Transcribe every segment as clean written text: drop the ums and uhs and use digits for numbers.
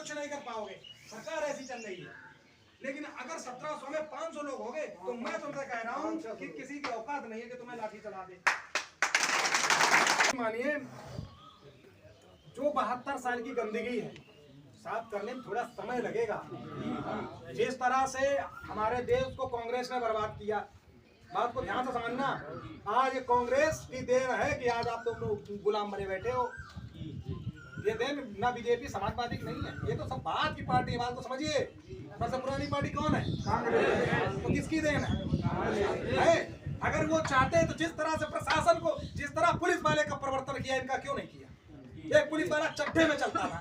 कुछ नहीं कर पाओगे, सरकार ऐसी चल रही है। लेकिन अगर 1700 में 500 लोग हो गए तो मैं तुमसे कह रहा हूँ कि किसी की औकात नहीं है कि तुम्हें लाठी चला दे। मानिए जो 72 साल की गंदगी है साफ करने में थोड़ा समय लगेगा। जिस तरह से हमारे देश को कांग्रेस ने बर्बाद किया, बात को ध्यान से समझना। आज ये कांग्रेस की देन है कि आज आप तुम लोग गुलाम बने बैठे हो। ये देन ना बीजेपी समाजवादी की नहीं है, ये तो सब बात की पार्टी है। बात को समझिए, सबसे पुरानी पार्टी कौन है? कांग्रेस। तो किसकी देन है? अगर वो चाहते हैं तो जिस तरह से प्रशासन को, जिस तरह पुलिस वाले का परिवर्तन किया, इनका क्यों नहीं किया? एक पुलिस वाला चड्ढे में चलता था,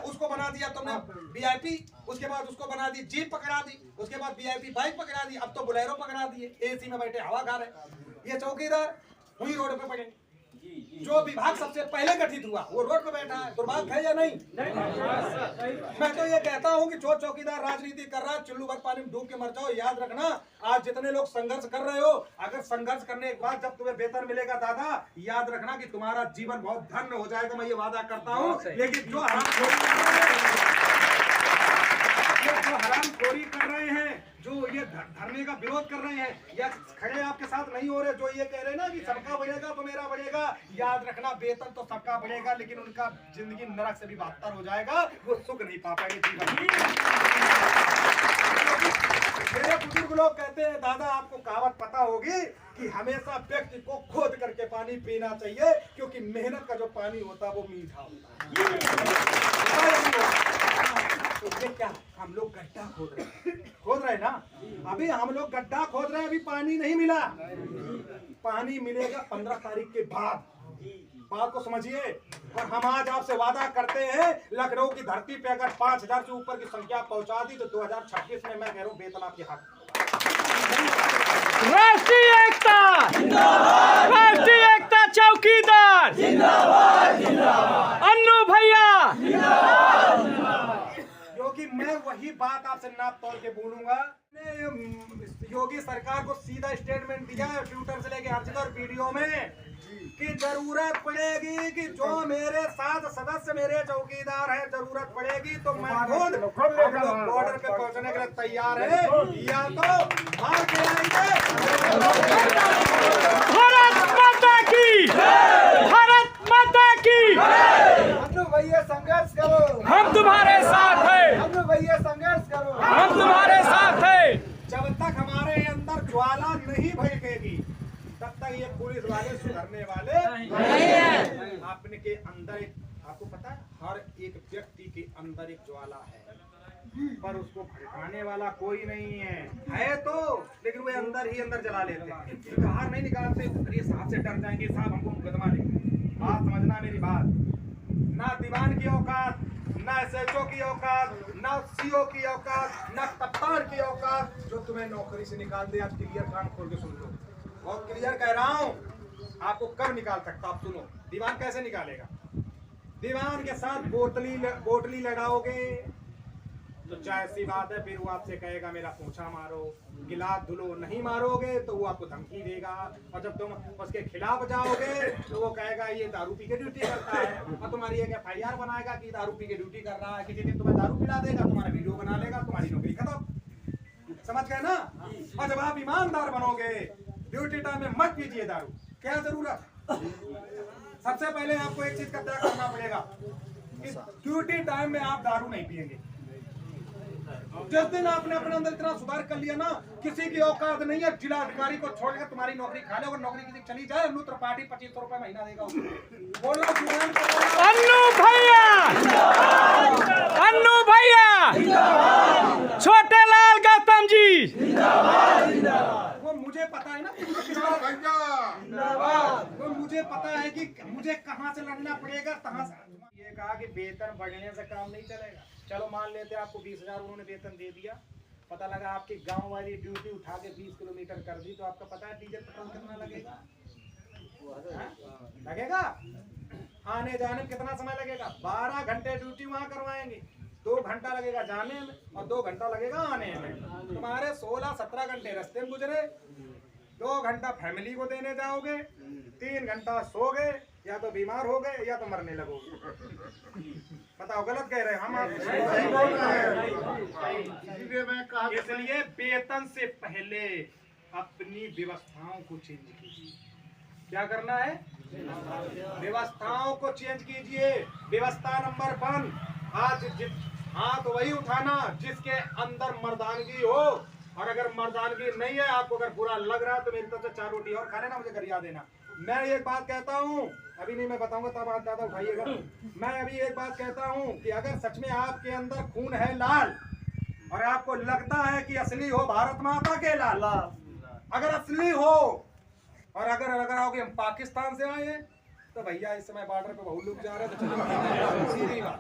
उसको बना दिया तुमने वीआईपी, उसके बाद उसको बना दी जीप पकड़ा दी, उसके बाद वीआईपी बाइक पकड़ा दी, अब तो बोलेरो पकड़ा दिए, एसी में बैठे हवा खा रहे। ये चौकीदार वही रोड पे पड़े। जो विभाग सबसे पहले गठित हुआ वो रोड पे बैठा है। दुर्भाग्य है या नहीं? मैं तो ये कहता हूँ कि जो चौकीदार राजनीति कर रहा है, चुल्लू भर पानी में डूब के मर जाओ। याद रखना, आज जितने लोग संघर्ष कर रहे हो, अगर संघर्ष करने के बाद जब तुम्हें वेतन मिलेगा दादा, याद रखना कि तुम्हारा जीवन बहुत धन्य हो जाएगा। मैं ये वादा करता हूँ। लेकिन जो हरामखोरी कर रहे हैं, जो ये धरने का विरोध कर रहे हैं या खड़े आपके साथ नहीं हो रहे, जो ये कह रहे हैं ना कि सबका बढ़ेगा तो मेरा बढ़ेगा, याद रखना वेतन तो सबका बढ़ेगा लेकिन उनका जिंदगी नरक से भी बदतर हो जाएगा। वो सुख नहीं पा पाएंगे जीवन। मेरे बुजुर्ग लोग कहते हैं, दादा आपको कहावत पता होगी कि हमेशा व्यक्ति को खोद करके पानी पीना चाहिए, क्योंकि मेहनत का जो पानी होता है वो मीठा होता है। तो ये क्या हम लोग गड्ढा खोद रहे ना, अभी हम लोग गड्ढा खोद रहे हैं, अभी पानी नहीं मिला। पानी मिलेगा 15 तारीख के बाद। बात को समझिए। और हम आज आपसे वादा करते हैं, लखनऊ की धरती पे अगर 5000 से ऊपर की संख्या पहुंचा दी तो 2026 में मैं कह रहा हूँ वेतन आपके हाथ। राष्ट्रीय एकता जिंदाबाद, राष्ट्रीय एकता चौकीदार जिंदाबाद, जिंदाबाद, अन्नू भैया जिंदाबाद। क्योंकि मैं वही बात आपसे नाप तोल के बोलूंगा। योगी सरकार को सीधा स्टेटमेंट दिया है ट्विटर से लेके हर जगह और वीडियो में कि जरूरत पड़ेगी कि जो मेरे साथ सदस्य मेरे चौकीदार है, जरूरत पड़ेगी तो मैं खुद बॉर्डर पे पहुंचने के लिए तैयार है, या तो मार के आएंगे। भारत माता की, भारत माता की। अन्नू भैया संघर्ष करो, हम तुम्हारे साथ हैं। अन्नू भैया संघर्ष करो, हम तुम्हारे साथ हैं। जब तक हमारे अंदर ज्वाला नहीं भड़केगी तब तक ये पुलिस वाले सुधरने वाले नहीं है। आपने के अंदर एक, आपको पता है हर एक व्यक्ति के अंदर एक ज्वाला है, पर उसको भड़काने वाला कोई नहीं है तो, लेकिन वो अंदर ही अंदर जला लेते हैं, बाहर नहीं निकालते। ये साहब से डर जाएंगे, साहब हमको मुकदमा देंगे। बात समझना मेरी बात, ना दीवान की औकात, ना एसएचओ की औकात, ना सीओ की औकात, ना कप्तान की औकात जो तुम्हें नौकरी से निकाल दे। आज क्लियर कान खोल के सुन लो, बहुत क्लियर कह रहा हूँ। आपको कब निकाल सकता, आप सुनो। दीवान कैसे निकालेगा? दीवान के साथ बोतली लगाओगे तो चाहे सी बात है, फिर वो आपसे कहेगा मेरा पूंछा मारो, गिलास धुलो। नहीं मारोगे तो वो आपको धमकी देगा, और जब तुम उसके खिलाफ जाओगे तो वो कहेगा ये दारू पी के ड्यूटी करता है, और तुम्हारी एक FIR बनाएगा कि दारू पी के ड्यूटी कर रहा है। किसी दिन तुम्हें दारू पिला देगा, तुम्हारा वीडियो बना लेगा, तुम्हारी नौकरी खत्म। समझ गए ना? और जब आप ईमानदार बनोगे, ड्यूटी टाइम में मत पीजिए दारू। क्या जरूरत? सबसे पहले आपको एक चीज का त्याग करना पड़ेगा कि ड्यूटी टाइम में आप दारू नहीं पिएंगे। जिस दिन आपने अपने अंदर इतना सुधार कर लिया ना, किसी की औकात नहीं है जिला अधिकारी को छोड़कर तुम्हारी नौकरी खा ले। अगर नौकरी किसी चली जाए, अन्नू त्रिपाठी 2500 रुपए महीना देगा उसको। बोलो अन्नू भैया, अन्नू भैया, छोटे लाल गौतम जी। वो मुझे पता है ना, वो मुझे पता है कि मुझे कहाँ से लड़ना पड़ेगा, कहाँ से। ये कहा कि वेतन बढ़ने से काम नहीं चलेगा। चलो मान लेते हैं आपको 20,000 उन्होंने वेतन दे दिया, पता लगा आपकी गांव वाली ड्यूटी उठा के 20 किलोमीटर कर दी, तो आपका पता है डीजल पेट्रोल कितना लगेगा? लगेगा आने जाने में कितना समय लगेगा? 12 घंटे ड्यूटी वहां करवाएंगे, 2 घंटा लगेगा जाने में और 2 घंटा लगेगा आने में। तुम्हारे 16-17 घंटे रास्ते में गुजरे, 2 घंटा फैमिली को देने जाओगे, 3 घंटा सो गए, या तो बीमार हो गए या तो मरने लगोगे। बताओ गलत कह रहे हैं हम आप? इसलिए वेतन से पहले अपनी व्यवस्थाओं को चेंज कीजिए। क्या करना है? व्यवस्थाओं को चेंज कीजिए। व्यवस्था नंबर 1, आज हाथ वही उठाना जिसके अंदर मर्दानगी हो, और अगर मर्दानगी नहीं है, आपको अगर बुरा लग रहा है तो मेरी तरफ से 4 रोटी और खा लेना, मुझे गरिया देना। मैं एक बात कहता हूँ, अभी नहीं मैं बताऊंगा तब आप ज्यादा उठाइएगा। मैं अभी एक बात कहता हूँ कि अगर सच में आपके अंदर खून है लाल, और आपको लगता है कि असली हो भारत माता के लाल, अगर असली हो, और अगर आओगे हम पाकिस्तान से आए हैं तो भैया इस समय बॉर्डर पे बहुत लोग जा रहे हैं, तो सीधी बात।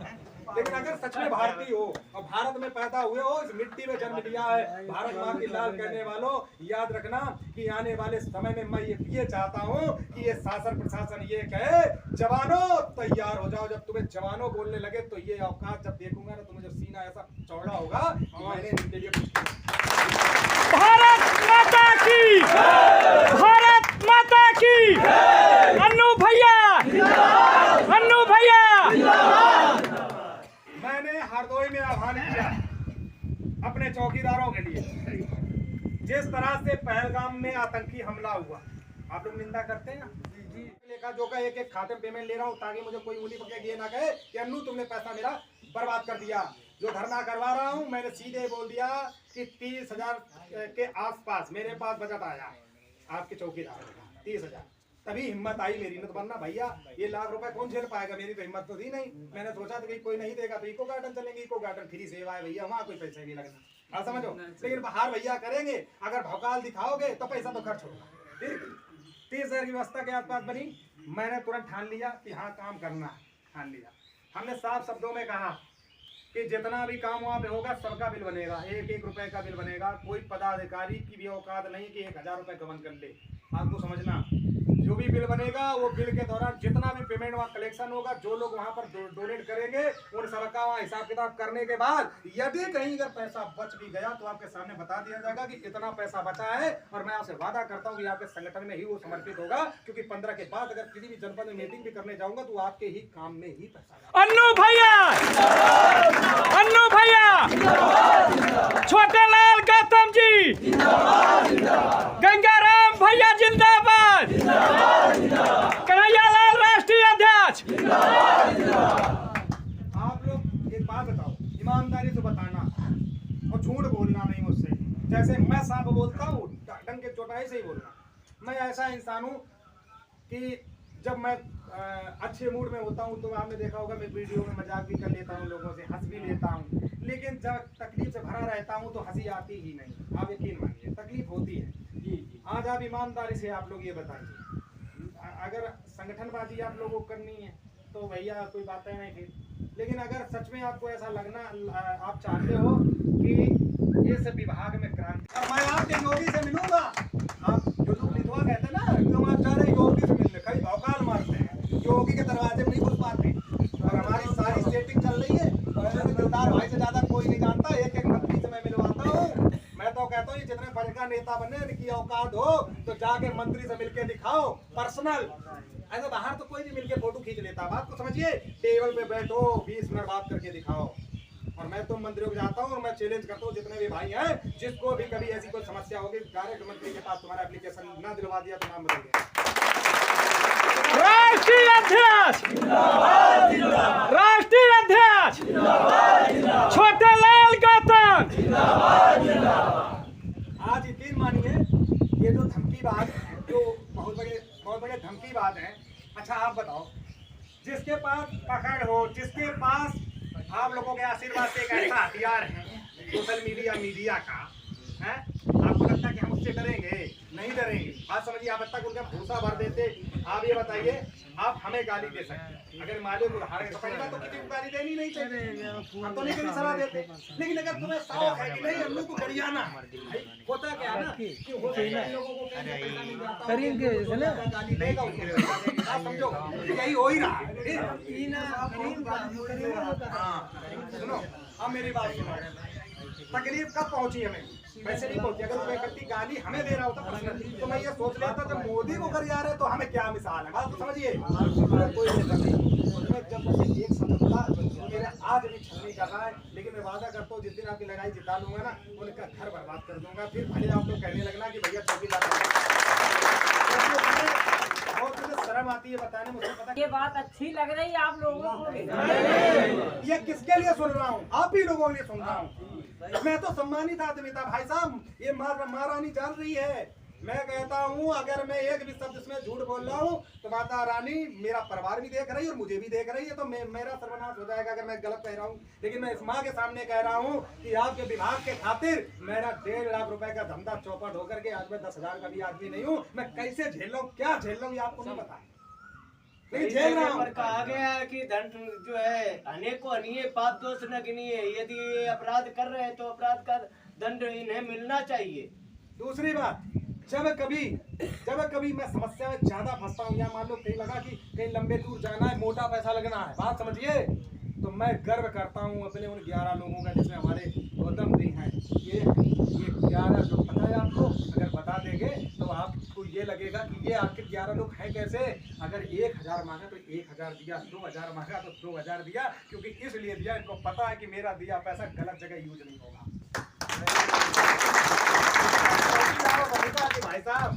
लेकिन अगर सच में भारतीय हो और भारत में पैदा हुए हो, इस मिट्टी में जन्म लिया है, भारत माँ की लाल कहने वालों, याद रखना कि आने वाले समय में मैं ये चाहता हूँ कि ये शासन प्रशासन ये कहे, जवानों तैयार हो जाओ। जब तुम्हें जवानों बोलने लगे तो ये औकात जब देखूंगा ना, तुम्हें जब सीना ऐसा चौड़ा होगा, मैंने इनके लिए भारत माता की, भारत माता की, अन्नू भैया, अन्नू भैया। मैंने हरदोई में आह्वान किया अपने चौकीदारों के लिए, जिस तरह से पहलगाम में आतंकी हमला हुआ, आप लोग निंदा करते हैं ना, लेखा जो का एक खाते में पेमेंट ले रहा हूँ ताकि मुझे कोई उंगली पकड़ के ये ना कहे कि अन्नू तुमने पैसा मेरा बर्बाद कर दिया। जो धरना करवा रहा हूँ मैंने सीधे बोल दिया कि 30,000 के आसपास मेरे पास बजट आया आपके चौकीदार का, 30,000। तभी हिम्मत आई मेरी, न तो बनना भैया ये लाख रुपए कौन झेल पाएगा, मेरी तो हिम्मत तो थी नहीं। मैंने सोचा था कि कोई नहीं देगा तो इको गार्डन चलेंगे, इको गार्डन फ्री सेवा है भैया, वहाँ कोई पैसा नहीं लगना, आप समझो। लेकिन बाहर भैया करेंगे, अगर भौकाल दिखाओगे तो पैसा तो खर्च होगा। 30,000 की व्यवस्था के आसपास बनी, मैंने तुरंत ठान लिया कि हाँ काम करना है, ठान लिया। हमने साफ शब्दों में कहा कि जितना भी काम वहाँ पे होगा सबका बिल बनेगा, 1-1 रुपए का बिल बनेगा। कोई पदाधिकारी की भी औकात नहीं कि 1,000 रुपए गबन कर ले। आपको समझना, जो भी बिल बनेगा वो बिल के दौरान जितना भी पेमेंट वहाँ कलेक्शन होगा, जो लोग वहाँ पर डोनेट करेंगे, उन सबका वहाँ हिसाब किताब करने के बाद यदि कहीं अगर पैसा बच भी गया तो आपके सामने बता दिया जाएगा कि इतना पैसा बचा है। और मैं आपसे वादा करता हूँ कि आपके संगठन में ही वो समर्पित होगा, क्योंकि 15 के बाद अगर किसी भी जनपद में मीटिंग भी करने जाऊंगा तो आपके ही काम में ही पैसा। अन्नू भैया, अन्नू भैया, छोटे लाल गौतम जी, गंगाराम भैया जिंदाबाद, कन्हैयालाल राष्ट्रीय अध्यक्ष। आप लोग एक बात बताओ, ईमानदारी से बताना और झूठ बोलना नहीं मुझसे। जैसे मैं साफ बोलता हूँ, डंक के चौटाई से ही बोलना। मैं ऐसा इंसान हूँ कि जब मैं अच्छे मूड में होता हूँ तो आपने देखा होगा मैं वीडियो में मजाक भी कर लेता हूँ, लोगों से हंस भी लेता हूँ। लेकिन जब तकलीफ से भरा रहता हूँ तो हंसी आती ही नहीं, आप यकीन मानिए, तकलीफ होती है। आज आप ईमानदारी से आप लोग ये बताइए, अगर संगठनबाजी आप लोगों को करनी है तो भैया कोई बातें नहीं थी। लेकिन अगर सच में आपको ऐसा लगना, आप चाहते हो कि इस विभाग में क्रांति, और मैं आपके योगी से मिलूंगा। आप जो लोग लिखवा कहते हैं ना, क्यों आप जा रहे योगी से मिलने, कई भौकाल मारते हैं, योगी के दरवाजे में नहीं घुस पाते। और हमारी सारी सेटिंग चल रही है, दिलदार भाई से ज्यादा कोई नहीं जानता। एक मंत्री से मैं मिलवाता हूँ। मैं तो कहता हूँ जितने बड़े का नेता बने, इनकी औकात हो तो जाके मंत्री से मिलके दिखाओ पर्सनल। ऐसे बाहर तो कोई भी मिलके फोटो खींच लेता, बात को समझिए। टेबल पे बैठो, 20 मिनट बात करके दिखाओ। और मैं तो मंत्रियों को जाता हूँ और मैं चैलेंज करता हूँ, जितने भी भाई हैं, जिसको भी कभी ऐसी कोई समस्या होगी, डायरेक्ट मंत्री के पास तुम्हारा एप्लीकेशन ना दिलवा दिया तो नाम बदल गया। राष्ट्रीय अध्यक्ष, राष्ट्रीय अध्यक्ष छोटे लाल गौतम। आज यकीन मानिए, ये जो धमकीबाज, जो बहुत बड़े धमकीबाज हैं। अच्छा आप बताओ, जिसके पास पकड़ हो, जिसके पास आप लोगों के आशीर्वाद से एक ऐसा हथियार है सोशल मीडिया का, है, आपको लगता है कि हम उससे डरेंगे? नहीं डरेंगे। बात समझिए, आप तक उनका भूसा भर देते। आप ये बताइए, आप हमें गाली दे सकते हैं, अगर मालिक उदाहरण तो पहली बात तो किसी को गाली देनी नहीं चाहिए, हम तो नहीं कभी सलाह देते। लेकिन अगर तुम्हें शौक है कि नहीं अन्नू को गरियाना, होता क्या है ना कि हो सकता है लोगों को पैसा मिल जाता है, गाली देगा उसको, आप समझो यही हो ही रहा है। सुनो, अब मेरी बात सुनो, तकलीफ कब पहुंची हमें? वैसे नहीं पहुंची। अगर कोई व्यक्ति गाली हमें दे रहा होता तो मैं ये सोच लेता जब मोदी को कर जा रहे तो हमें क्या मिसाल है। बात तो समझिए, कोई जब एक शब्द मेरा आज भी छलनी कर रहा है, लेकिन मैं वादा करता हूँ जिस दिन आपकी लड़ाई जिता लूंगा ना, उनका घर बर्बाद कर दूंगा। फिर भले आप लोग कहने लगना कि भैया चौकीदार बहुत मुझे शर्म आती है बताने, मुझे पता ये बात अच्छी लग रही है आप लोगों को। ये किसके लिए सुन रहा हूँ, आप ही लोगों के लिए सुन रहा हूँ। मैं तो सम्मानित आदमी था भाई साहब, ये महारानी जान रही है। मैं कहता हूँ अगर मैं एक भी शब्द इसमें झूठ बोल रहा हूँ तो माता रानी मेरा परिवार भी देख रही है और मुझे भी देख रही है, तो मेरा सर्वनाश हो जाएगा अगर मैं गलत कह रहा हूँ। लेकिन मैं इस माँ के सामने कह रहा हूँ कि आपके विभाग के खातिर मेरा 1.5 लाख रुपए का धंधा चौपट होकर के आज मैं 10,000 का भी आदमी नहीं हूँ। मैं कैसे झेल रहा हूँ, क्या झेल रहा हूँ, ये आपको नहीं पता, नहीं झेल रहा हूँ। कहा गया है कि दंड जो है अनेकों अनिय पाप दोष न गिनिए, यदि ये अपराध कर रहे हैं तो अपराध का दंड इन्हें मिलना चाहिए। दूसरी बात, जब कभी मैं समस्या में ज्यादा फंसता हूँ, या मान लो कहीं लगा कि कहीं लंबे दूर जाना है, मोटा पैसा लगना है, बात समझिए, तो मैं गर्व करता हूँ अपने उन 11 लोगों का जिसमें हमारे गौतम जी हैं। ये 11 जो पता है आपको, अगर बता देंगे तो आपको ये लगेगा कि ये आपके 11 लोग हैं कैसे। अगर 1,000 मांगा तो 1,000 दिया, 2,000 मांगा तो 2,000 दिया, क्योंकि इसलिए दिया, इनको पता है कि मेरा दिया पैसा गलत जगह यूज नहीं होगा। भाई साहब